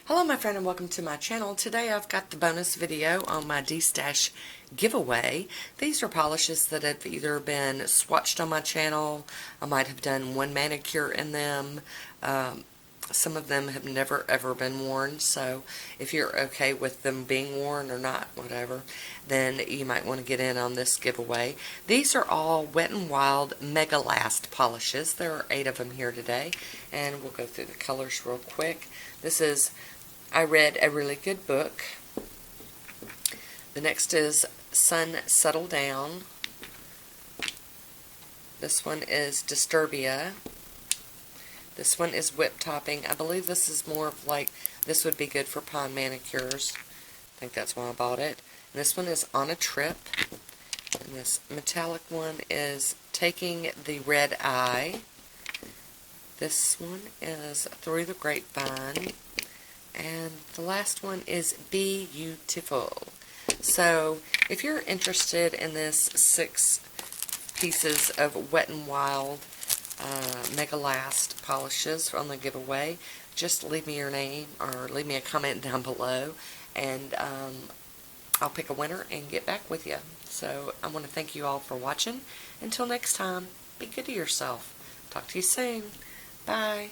Hello my friend and welcome to my channel. Today I've got the bonus video on my D-Stash giveaway. These are polishes that have either been swatched on my channel, I might have done one manicure in them. Some of them have never ever been worn, so if you're okay with them being worn or not, whatever, then you might want to get in on this giveaway. These are all Wet n Wild Megalast polishes. There are 8 of them here today, and we'll go through the colors real quick. This is I Read a Really Good Book. The next is Sun Settle Down. This one is Disturbia. This one is Whip Topping. I believe this is more of like, this would be good for pond manicures. I think that's why I bought it. And this one is On a Trip. And this metallic one is Taking the Red Eye. This one is Through the Grapevine. And the last one is Be Beautiful. So, if you're interested in this 6 pieces of Wet n Wild Megalast polishes on the giveaway, just leave me your name or leave me a comment down below, and I'll pick a winner and get back with you. So, I want to thank you all for watching. Until next time, be good to yourself. Talk to you soon. Bye.